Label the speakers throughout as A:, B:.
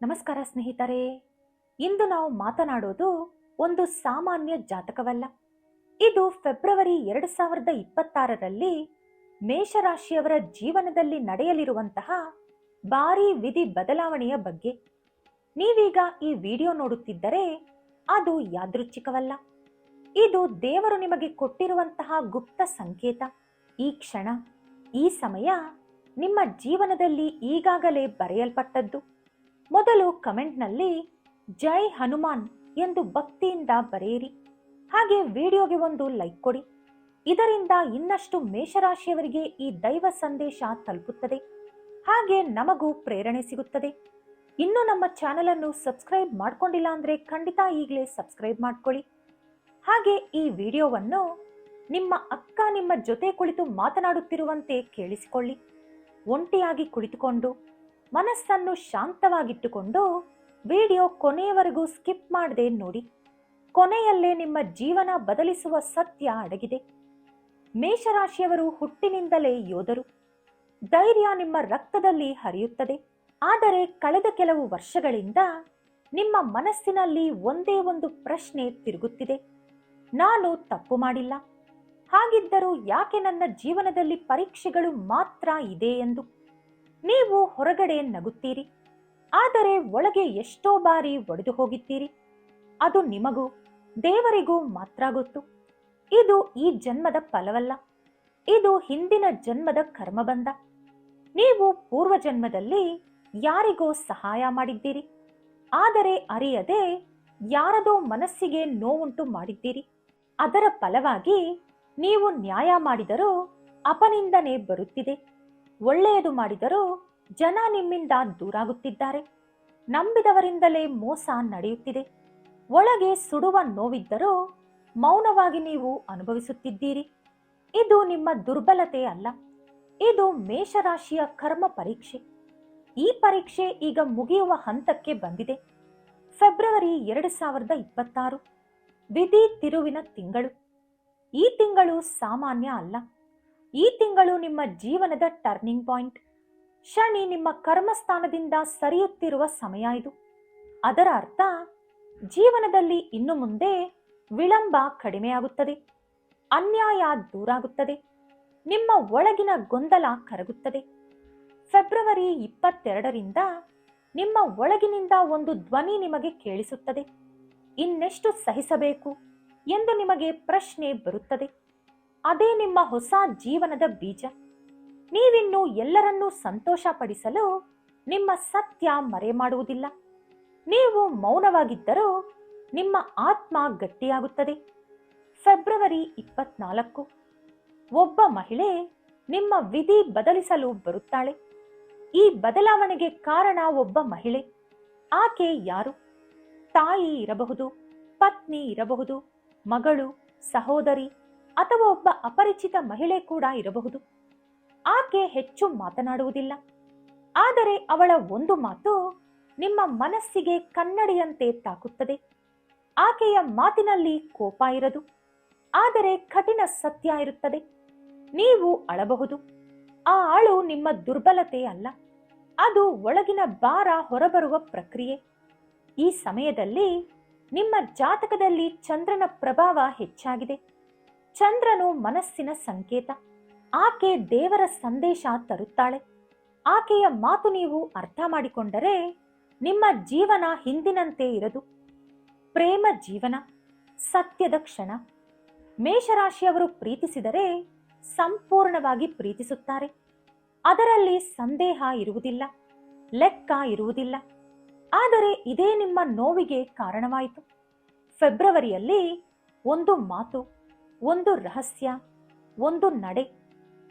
A: ನಮಸ್ಕಾರ ಸ್ನೇಹಿತರೆ. ಇಂದು ನಾವು ಮಾತನಾಡೋದು ಒಂದು ಸಾಮಾನ್ಯ ಜಾತಕವಲ್ಲ. ಇದು ಫೆಬ್ರವರಿ 2026ರಲ್ಲಿ ಮೇಷರಾಶಿಯವರ ಜೀವನದಲ್ಲಿ ನಡೆಯಲಿರುವಂತಹ ಭಾರೀ ವಿಧಿ ಬದಲಾವಣೆಯ ಬಗ್ಗೆ. ನೀವೀಗ ಈ ವಿಡಿಯೋ ನೋಡುತ್ತಿದ್ದರೆ ಅದು ಯಾದೃಚ್ಛಿಕವಲ್ಲ. ಇದು ದೇವರು ನಿಮಗೆ ಕೊಟ್ಟಿರುವಂತಹ ಗುಪ್ತ ಸಂಕೇತ. ಈ ಕ್ಷಣ, ಈ ಸಮಯ ನಿಮ್ಮ ಜೀವನದಲ್ಲಿ ಈಗಾಗಲೇ ಬರೆಯಲ್ಪಟ್ಟದ್ದು. ಮೊದಲು ಕಮೆಂಟ್ನಲ್ಲಿ ಜೈ ಹನುಮಾನ್ ಎಂದು ಭಕ್ತಿಯಿಂದ ಬರೆಯಿರಿ. ಹಾಗೆ ವಿಡಿಯೋಗೆ ಒಂದು ಲೈಕ್ ಕೊಡಿ. ಇದರಿಂದ ಇನ್ನಷ್ಟು ಮೇಷರಾಶಿಯವರಿಗೆ ಈ ದೈವ ಸಂದೇಶ ತಲುಪುತ್ತದೆ. ಹಾಗೆ ನಮಗೂ ಪ್ರೇರಣೆ ಸಿಗುತ್ತದೆ. ಇನ್ನು ನಮ್ಮ ಚಾನೆಲ್ ಅನ್ನು ಸಬ್ಸ್ಕ್ರೈಬ್ ಮಾಡ್ಕೊಂಡಿಲ್ಲ ಅಂದ್ರೆ ಖಂಡಿತ ಈಗಲೇ ಸಬ್ಸ್ಕ್ರೈಬ್ ಮಾಡ್ಕೊಳ್ಳಿ. ಹಾಗೆ ಈ ವಿಡಿಯೋವನ್ನು ನಿಮ್ಮ ಅಕ್ಕ ನಿಮ್ಮ ಜೊತೆ ಕುಳಿತು ಮಾತನಾಡುತ್ತಿರುವಂತೆ ಕೇಳಿಸಿಕೊಳ್ಳಿ. ಒಂಟಿಯಾಗಿ ಕುಳಿತುಕೊಂಡು ಮನಸ್ಸನ್ನು ಶಾಂತವಾಗಿಟ್ಟುಕೊಂಡು ವಿಡಿಯೋ ಕೊನೆಯವರೆಗೂ ಸ್ಕಿಪ್ ಮಾಡದೆ ನೋಡಿ. ಕೊನೆಯಲ್ಲೇ ನಿಮ್ಮ ಜೀವನ ಬದಲಿಸುವ ಸತ್ಯ ಅಡಗಿದೆ. ಮೇಷರಾಶಿಯವರು ಹುಟ್ಟಿನಿಂದಲೇ ಯೋಧರು. ಧೈರ್ಯ ನಿಮ್ಮ ರಕ್ತದಲ್ಲಿ ಹರಿಯುತ್ತದೆ. ಆದರೆ ಕಳೆದ ಕೆಲವು ವರ್ಷಗಳಿಂದ ನಿಮ್ಮ ಮನಸ್ಸಿನಲ್ಲಿ ಒಂದೇ ಒಂದು ಪ್ರಶ್ನೆ ತಿರುಗುತ್ತಿದೆ. ನಾನು ತಪ್ಪು ಮಾಡಿಲ್ಲ, ಹಾಗಿದ್ದರೂ ಯಾಕೆ ನನ್ನ ಜೀವನದಲ್ಲಿ ಪರೀಕ್ಷೆಗಳು ಮಾತ್ರ ಇದೆ ಎಂದು. ನೀವು ಹೊರಗಡೆ ನಗುತ್ತೀರಿ, ಆದರೆ ಒಳಗೆ ಎಷ್ಟೋ ಬಾರಿ ಒಡೆದು ಹೋಗಿದ್ದೀರಿ. ಅದು ನಿಮಗೂ ದೇವರಿಗೂ ಮಾತ್ರ ಗೊತ್ತು. ಇದು ಈ ಜನ್ಮದ ಫಲವಲ್ಲ, ಇದು ಹಿಂದಿನ ಜನ್ಮದ ಕರ್ಮಬಂಧ. ನೀವು ಪೂರ್ವ ಜನ್ಮದಲ್ಲಿ ಯಾರಿಗೋ ಸಹಾಯ ಮಾಡಿದ್ದೀರಿ, ಆದರೆ ಅರಿಯದೆ ಯಾರದೋ ಮನಸ್ಸಿಗೆ ನೋವುಂಟು ಮಾಡಿದ್ದೀರಿ. ಅದರ ಫಲವಾಗಿ ನೀವು ನ್ಯಾಯ ಮಾಡಿದರೂ ಅಪನಿಂದನೆ ಬರುತ್ತಿದೆ. ಒಳ್ಳೆಯದು ಮಾಡಿದರೂ ಜನ ನಿಮ್ಮಿಂದ ದೂರಾಗುತ್ತಿದ್ದಾರೆ. ನಂಬಿದವರಿಂದಲೇ ಮೋಸ ನಡೆಯುತ್ತಿದೆ. ಒಳಗೆ ಸುಡುವ ನೋವಿದ್ದರೂ ಮೌನವಾಗಿ ನೀವು ಅನುಭವಿಸುತ್ತಿದ್ದೀರಿ. ಇದು ನಿಮ್ಮ ದುರ್ಬಲತೆ ಅಲ್ಲ, ಇದು ಮೇಷರಾಶಿಯ ಕರ್ಮ ಪರೀಕ್ಷೆ. ಈ ಪರೀಕ್ಷೆ ಈಗ ಮುಗಿಯುವ ಹಂತಕ್ಕೆ ಬಂದಿದೆ. ಫೆಬ್ರವರಿ 2026 ವಿಧಿ ತಿರುವಿನ ತಿಂಗಳು. ಈ ತಿಂಗಳು ಸಾಮಾನ್ಯ ಅಲ್ಲ. ಈ ತಿಂಗಳು ನಿಮ್ಮ ಜೀವನದ ಟರ್ನಿಂಗ್ ಪಾಯಿಂಟ್. ಶನಿ ನಿಮ್ಮ ಕರ್ಮಸ್ಥಾನದಿಂದ ಸರಿಯುತ್ತಿರುವ ಸಮಯ ಇದು. ಅದರ ಅರ್ಥ ಜೀವನದಲ್ಲಿ ಇನ್ನು ಮುಂದೆ ವಿಳಂಬ ಕಡಿಮೆಯಾಗುತ್ತದೆ, ಅನ್ಯಾಯ ದೂರಾಗುತ್ತದೆ, ನಿಮ್ಮ ಒಳಗಿನ ಗೊಂದಲ ಕರಗುತ್ತದೆ. ಫೆಬ್ರವರಿ 22ರಿಂದ ನಿಮ್ಮ ಒಳಗಿನಿಂದ ಒಂದು ಧ್ವನಿ ನಿಮಗೆ ಕೇಳಿಸುತ್ತದೆ. ಇನ್ನೆಷ್ಟು ಸಹಿಸಬೇಕು ಎಂದು ನಿಮಗೆ ಪ್ರಶ್ನೆ ಬರುತ್ತದೆ. ಅದೇ ನಿಮ್ಮ ಹೊಸ ಜೀವನದ ಬೀಜ. ನೀವಿನ್ನು ಎಲ್ಲರನ್ನೂ ಸಂತೋಷಪಡಿಸಲು ನಿಮ್ಮ ಸತ್ಯ ಮರೆ ಮಾಡುವುದಿಲ್ಲ. ನೀವು ಮೌನವಾಗಿದ್ದರೂ ನಿಮ್ಮ ಆತ್ಮ ಗಟ್ಟಿಯಾಗುತ್ತದೆ. ಫೆಬ್ರವರಿ 24 ಒಬ್ಬ ಮಹಿಳೆ ನಿಮ್ಮ ವಿಧಿ ಬದಲಿಸಲು ಬರುತ್ತಾಳೆ. ಈ ಬದಲಾವಣೆಗೆ ಕಾರಣ ಒಬ್ಬ ಮಹಿಳೆ. ಆಕೆ ಯಾರು? ತಾಯಿ ಇರಬಹುದು, ಪತ್ನಿ ಇರಬಹುದು, ಮಗಳು, ಸಹೋದರಿ ಅಥವಾ ಒಬ್ಬ ಅಪರಿಚಿತ ಮಹಿಳೆ ಕೂಡ ಇರಬಹುದು. ಆಕೆ ಹೆಚ್ಚು ಮಾತನಾಡುವುದಿಲ್ಲ, ಆದರೆ ಅವಳ ಒಂದು ಮಾತು ನಿಮ್ಮ ಮನಸ್ಸಿಗೆ ಕನ್ನಡಿಯಂತೆ ತಾಕುತ್ತದೆ. ಆಕೆಯ ಮಾತಿನಲ್ಲಿ ಕೋಪ ಇರದು, ಆದರೆ ಕಠಿಣ ಸತ್ಯ ಇರುತ್ತದೆ. ನೀವು ಅಳಬಹುದು. ಆ ಅಳು ನಿಮ್ಮ ದುರ್ಬಲತೆ ಅಲ್ಲ, ಅದು ಒಳಗಿನ ಭಾರ ಹೊರಬರುವ ಪ್ರಕ್ರಿಯೆ. ಈ ಸಮಯದಲ್ಲಿ ನಿಮ್ಮ ಜಾತಕದಲ್ಲಿ ಚಂದ್ರನ ಪ್ರಭಾವ ಹೆಚ್ಚಾಗಿದೆ. ಚಂದ್ರನು ಮನಸ್ಸಿನ ಸಂಕೇತ. ಆಕೆ ದೇವರ ಸಂದೇಶ ತರುತ್ತಾಳೆ. ಆಕೆಯ ಮಾತು ನೀವು ಅರ್ಥ ಮಾಡಿಕೊಂಡರೆ ನಿಮ್ಮ ಜೀವನ ಹಿಂದಿನಂತೆ ಇರದು. ಪ್ರೇಮ ಜೀವನ, ಸತ್ಯದ ಕ್ಷಣ. ಮೇಷರಾಶಿಯವರು ಪ್ರೀತಿಸಿದರೆ ಸಂಪೂರ್ಣವಾಗಿ ಪ್ರೀತಿಸುತ್ತಾರೆ. ಅದರಲ್ಲಿ ಸಂದೇಹ ಇರುವುದಿಲ್ಲ, ಲೆಕ್ಕ ಇರುವುದಿಲ್ಲ. ಆದರೆ ಇದೇ ನಿಮ್ಮ ನೋವಿಗೆ ಕಾರಣವಾಯಿತು. ಫೆಬ್ರವರಿಯಲ್ಲಿ ಒಂದು ಮಾತು, ಒಂದು ರಹಸ್ಯ, ಒಂದು ನಡೆ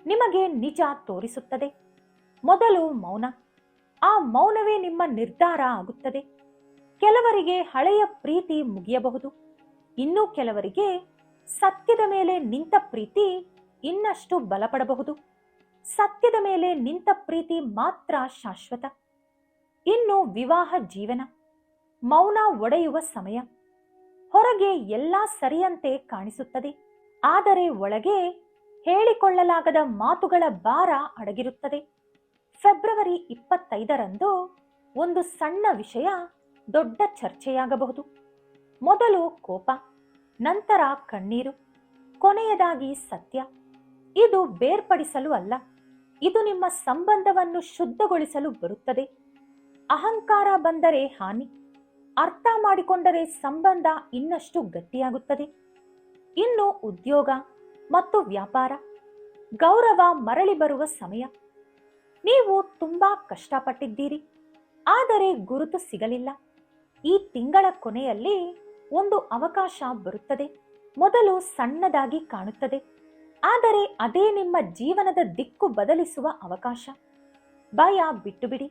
A: ನಿಮಗೆ ನಿಜ ತೋರಿಸುತ್ತದೆ. ಮೊದಲು ಮೌನ. ಆ ಮೌನವೇ ನಿಮ್ಮ ನಿರ್ಧಾರ ಆಗುತ್ತದೆ. ಕೆಲವರಿಗೆ ಹಳೆಯ ಪ್ರೀತಿ ಮುಗಿಯಬಹುದು, ಇನ್ನೂ ಕೆಲವರಿಗೆ ಸತ್ಯದ ಮೇಲೆ ನಿಂತ ಪ್ರೀತಿ ಇನ್ನಷ್ಟು ಬಲಪಡಬಹುದು. ಸತ್ಯದ ಮೇಲೆ ನಿಂತ ಪ್ರೀತಿ ಮಾತ್ರ ಶಾಶ್ವತ. ಇನ್ನು ವಿವಾಹ ಜೀವನ. ಮೌನ ಒಡೆಯುವ ಸಮಯ. ಹೊರಗೆ ಎಲ್ಲ ಸರಿಯಂತೆ ಕಾಣಿಸುತ್ತದೆ, ಆದರೆ ಒಳಗೆ ಹೇಳಿಕೊಳ್ಳಲಾಗದ ಮಾತುಗಳ ಭಾರ ಅಡಗಿರುತ್ತದೆ. ಫೆಬ್ರವರಿ 25ರಂದು ಒಂದು ಸಣ್ಣ ವಿಷಯ ದೊಡ್ಡ ಚರ್ಚೆಯಾಗಬಹುದು. ಮೊದಲು ಕೋಪ, ನಂತರ ಕಣ್ಣೀರು, ಕೊನೆಯದಾಗಿ ಸತ್ಯ. ಇದು ಬೇರ್ಪಡಿಸಲು ಅಲ್ಲ, ಇದು ನಿಮ್ಮ ಸಂಬಂಧವನ್ನು ಶುದ್ಧಗೊಳಿಸಲು ಬರುತ್ತದೆ. ಅಹಂಕಾರ ಬಂದರೆ ಹಾನಿ, ಅರ್ಥ ಮಾಡಿಕೊಂಡರೆ ಸಂಬಂಧ ಇನ್ನಷ್ಟು ಗಟ್ಟಿಯಾಗುತ್ತದೆ. ಇನ್ನು ಉದ್ಯೋಗ ಮತ್ತು ವ್ಯಾಪಾರ, ಗೌರವ ಮರಳಿ ಬರುವ ಸಮಯ. ನೀವು ತುಂಬಾ ಕಷ್ಟಪಟ್ಟಿದ್ದೀರಿ, ಆದರೆ ಗುರುತು ಸಿಗಲಿಲ್ಲ. ಈ ತಿಂಗಳ ಕೊನೆಯಲ್ಲಿ ಒಂದು ಅವಕಾಶ ಬರುತ್ತದೆ. ಮೊದಲು ಸಣ್ಣದಾಗಿ ಕಾಣುತ್ತದೆ, ಆದರೆ ಅದೇ ನಿಮ್ಮ ಜೀವನದ ದಿಕ್ಕು ಬದಲಿಸುವ ಅವಕಾಶ. ಭಯ ಬಿಟ್ಟುಬಿಡಿ,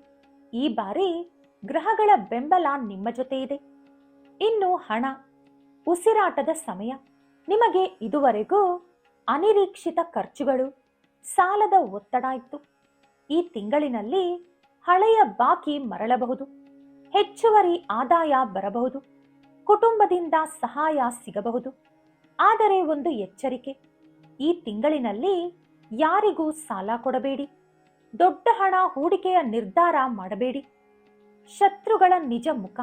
A: ಈ ಬಾರಿ ಗ್ರಹಗಳ ಬೆಂಬಲ ನಿಮ್ಮ ಜೊತೆ ಇದೆ. ಇನ್ನು ಹಣ, ಉಸಿರಾಟದ ಸಮಯ. ನಿಮಗೆ ಇದುವರೆಗೂ ಅನಿರೀಕ್ಷಿತ ಖರ್ಚುಗಳು, ಸಾಲದ ಒತ್ತಡ ಇತ್ತು. ಈ ತಿಂಗಳಿನಲ್ಲಿ ಹಳೆಯ ಬಾಕಿ ಮರಳಬಹುದು, ಹೆಚ್ಚುವರಿ ಆದಾಯ ಬರಬಹುದು, ಕುಟುಂಬದಿಂದ ಸಹಾಯ ಸಿಗಬಹುದು. ಆದರೆ ಒಂದು ಎಚ್ಚರಿಕೆ, ಈ ತಿಂಗಳಿನಲ್ಲಿ ಯಾರಿಗೂ ಸಾಲ ಕೊಡಬೇಡಿ, ದೊಡ್ಡ ಹಣ ಹೂಡಿಕೆಯ ನಿರ್ಧಾರ ಮಾಡಬೇಡಿ. ಶತ್ರುಗಳ ನಿಜ ಮುಖ.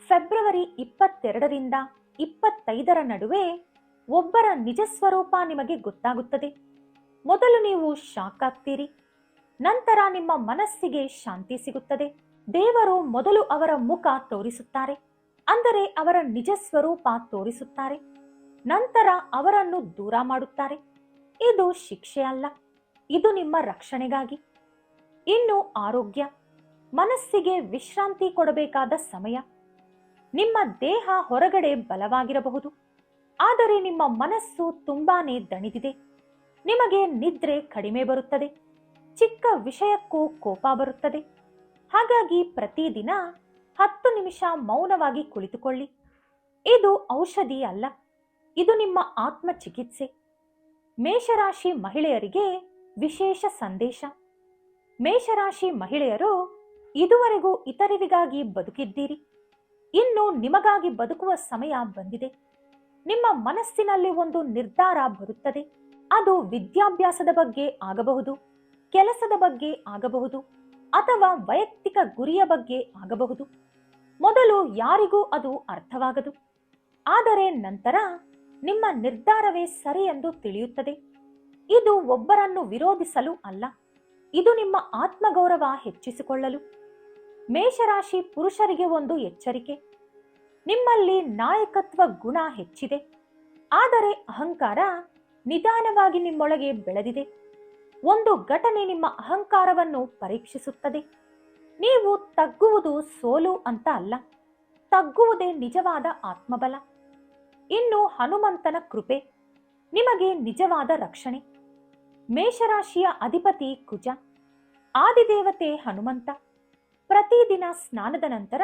A: ಫೆಬ್ರವರಿ 22ರಿಂದ 25ರ ನಡುವೆ ಒಬ್ಬರ ನಿಜ ಸ್ವರೂಪ ನಿಮಗೆ ಗೊತ್ತಾಗುತ್ತದೆ. ಮೊದಲು ನೀವು ಶಾಕ್ ಆಗ್ತೀರಿ, ನಂತರ ನಿಮ್ಮ ಮನಸ್ಸಿಗೆ ಶಾಂತಿ ಸಿಗುತ್ತದೆ. ದೇವರು ಮೊದಲು ಅವರ ಮುಖ ತೋರಿಸುತ್ತಾರೆ, ಅಂದರೆ ಅವರ ನಿಜ ಸ್ವರೂಪ ತೋರಿಸುತ್ತಾರೆ, ನಂತರ ಅವರನ್ನು ದೂರ ಮಾಡುತ್ತಾರೆ. ಇದು ಶಿಕ್ಷೆ ಅಲ್ಲ, ಇದು ನಿಮ್ಮ ರಕ್ಷಣೆಗಾಗಿ. ಇನ್ನು ಆರೋಗ್ಯ, ಮನಸ್ಸಿಗೆ ವಿಶ್ರಾಂತಿ ಕೊಡಬೇಕಾದ ಸಮಯ. ನಿಮ್ಮ ದೇಹ ಹೊರಗಡೆ ಬಲವಾಗಿರಬಹುದು, ಆದರೆ ನಿಮ್ಮ ಮನಸ್ಸು ತುಂಬಾನೇ ದಣಿದಿದೆ. ನಿಮಗೆ ನಿದ್ರೆ ಕಡಿಮೆ ಬರುತ್ತದೆ, ಚಿಕ್ಕ ವಿಷಯಕ್ಕೂ ಕೋಪ ಬರುತ್ತದೆ. ಹಾಗಾಗಿ ಪ್ರತಿದಿನ 10 ನಿಮಿಷ ಮೌನವಾಗಿ ಕುಳಿತುಕೊಳ್ಳಿ. ಇದು ಔಷಧಿ ಅಲ್ಲ, ಇದು ನಿಮ್ಮ ಆತ್ಮ ಚಿಕಿತ್ಸೆ. ಮೇಷರಾಶಿ ಮಹಿಳೆಯರಿಗೆ ವಿಶೇಷ ಸಂದೇಶ. ಮೇಷರಾಶಿ ಮಹಿಳೆಯರು ಇದುವರೆಗೂ ಇತರರಿಗಾಗಿ ಬದುಕಿದ್ದೀರಿ, ಇನ್ನು ನಿಮಗಾಗಿ ಬದುಕುವ ಸಮಯ ಬಂದಿದೆ. ನಿಮ್ಮ ಮನಸ್ಸಿನಲ್ಲಿ ಒಂದು ನಿರ್ಧಾರ ಬರುತ್ತದೆ. ಅದು ವಿದ್ಯಾಭ್ಯಾಸದ ಬಗ್ಗೆ ಆಗಬಹುದು, ಕೆಲಸದ ಬಗ್ಗೆ ಆಗಬಹುದು, ಅಥವಾ ವೈಯಕ್ತಿಕ ಗುರಿಯ ಬಗ್ಗೆ ಆಗಬಹುದು. ಮೊದಲು ಯಾರಿಗೂ ಅದು ಅರ್ಥವಾಗದು, ಆದರೆ ನಂತರ ನಿಮ್ಮ ನಿರ್ಧಾರವೇ ಸರಿ ಎಂದು ತಿಳಿಯುತ್ತದೆ. ಇದು ಒಬ್ಬರನ್ನು ವಿರೋಧಿಸಲು ಅಲ್ಲ, ಇದು ನಿಮ್ಮ ಆತ್ಮಗೌರವ ಹೆಚ್ಚಿಸಿಕೊಳ್ಳಲು. ಮೇಷರಾಶಿ ಪುರುಷರಿಗೆ ಒಂದು ಎಚ್ಚರಿಕೆ. ನಿಮ್ಮಲ್ಲಿ ನಾಯಕತ್ವ ಗುಣ ಹೆಚ್ಚಿದೆ, ಆದರೆ ಅಹಂಕಾರ ನಿಧಾನವಾಗಿ ನಿಮ್ಮೊಳಗೆ ಬೆಳೆದಿದೆ. ಒಂದು ಘಟನೆ ನಿಮ್ಮ ಅಹಂಕಾರವನ್ನು ಪರೀಕ್ಷಿಸುತ್ತದೆ. ನೀವು ತಗ್ಗುವುದು ಸೋಲು ಅಂತ ಅಲ್ಲ, ತಗ್ಗುವುದೇ ನಿಜವಾದ ಆತ್ಮಬಲ. ಇನ್ನು ಹನುಮಂತನ ಕೃಪೆ ನಿಮಗೆ ನಿಜವಾದ ರಕ್ಷಣೆ. ಮೇಷರಾಶಿಯ ಅಧಿಪತಿ ಕುಜ, ಆದಿದೇವತೆ ಹನುಮಂತ. ಪ್ರತಿದಿನ ಸ್ನಾನದ ನಂತರ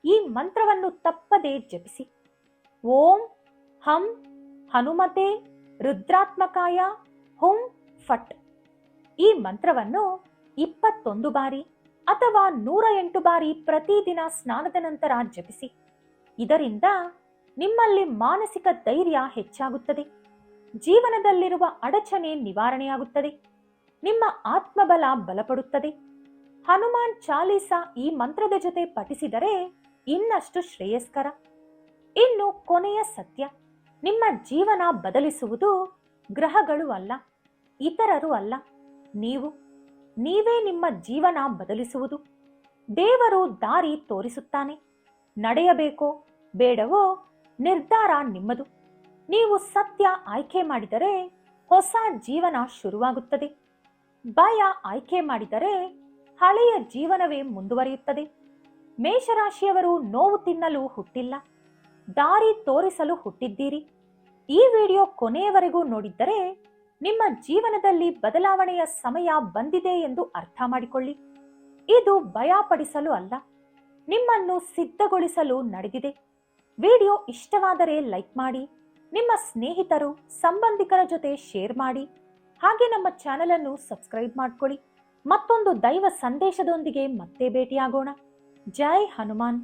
A: ಈ ಮಂತ್ರವನ್ನು ತಪ್ಪದೇ ಜಪಿಸಿ. ಓಂ ಹಂ ಹನುಮತೆ ರುದ್ರಾತ್ಮಕಾಯ ಹುಂ ಫಟ್. ಈ ಮಂತ್ರವನ್ನು 21 ಬಾರಿ ಅಥವಾ 108 ಬಾರಿ ಪ್ರತಿದಿನ ಸ್ನಾನದ ನಂತರ ಜಪಿಸಿ. ಇದರಿಂದ ನಿಮ್ಮಲ್ಲಿ ಮಾನಸಿಕ ಧೈರ್ಯ ಹೆಚ್ಚಾಗುತ್ತದೆ, ಜೀವನದಲ್ಲಿರುವ ಅಡಚಣೆ ನಿವಾರಣೆಯಾಗುತ್ತದೆ, ನಿಮ್ಮ ಆತ್ಮಬಲ ಬಲಪಡುತ್ತದೆ. ಹನುಮಾನ್ ಚಾಲೀಸ ಈ ಮಂತ್ರದ ಜೊತೆ ಪಠಿಸಿದರೆ ಇನ್ನಷ್ಟು ಶ್ರೇಯಸ್ಕರ. ಇನ್ನು ಕೊನೆಯ ಸತ್ಯ, ನಿಮ್ಮ ಜೀವನ ಬದಲಿಸುವುದು ಗ್ರಹಗಳು ಅಲ್ಲ, ಇತರರು ಅಲ್ಲ, ನೀವೇ ನಿಮ್ಮ ಜೀವನ ಬದಲಿಸುವುದು. ದೇವರು ದಾರಿ ತೋರಿಸುತ್ತಾನೆ, ನಡೆಯಬೇಕೋ ಬೇಡವೋ ನಿರ್ಧಾರ ನಿಮ್ಮದು. ನೀವು ಸತ್ಯ ಆಯ್ಕೆ ಮಾಡಿದರೆ ಹೊಸ ಜೀವನ ಶುರುವಾಗುತ್ತದೆ, ಭಯ ಆಯ್ಕೆ ಮಾಡಿದರೆ ಹಳೆಯ ಜೀವನವೇ ಮುಂದುವರಿಯುತ್ತದೆ. ಮೇಷರಾಶಿಯವರು ನೋವು ತಿನ್ನಲು ಹುಟ್ಟಿಲ್ಲ, ದಾರಿ ತೋರಿಸಲು ಹುಟ್ಟಿದ್ದೀರಿ. ಈ ವಿಡಿಯೋ ಕೊನೆಯವರೆಗೂ ನೋಡಿದ್ದರೆ ನಿಮ್ಮ ಜೀವನದಲ್ಲಿ ಬದಲಾವಣೆಯ ಸಮಯ ಬಂದಿದೆ ಎಂದು ಅರ್ಥ ಮಾಡಿಕೊಳ್ಳಿ. ಇದು ಭಯಪಡಿಸಲು ಅಲ್ಲ, ನಿಮ್ಮನ್ನು ಸಿದ್ಧಗೊಳಿಸಲು ನಡೆದಿದೆ. ವಿಡಿಯೋ ಇಷ್ಟವಾದರೆ ಲೈಕ್ ಮಾಡಿ, ನಿಮ್ಮ ಸ್ನೇಹಿತರು ಸಂಬಂಧಿಕರ ಜೊತೆ ಶೇರ್ ಮಾಡಿ, ಹಾಗೆ ನಮ್ಮ ಚಾನೆಲ್ ಅನ್ನು ಸಬ್ಸ್ಕ್ರೈಬ್ ಮಾಡ್ಕೊಳ್ಳಿ. ಮತ್ತೊಂದು ದೈವ ಸಂದೇಶದೊಂದಿಗೆ ಮತ್ತೆ ಭೇಟಿಯಾಗೋಣ. ಜೈ ಹನುಮಾನ್.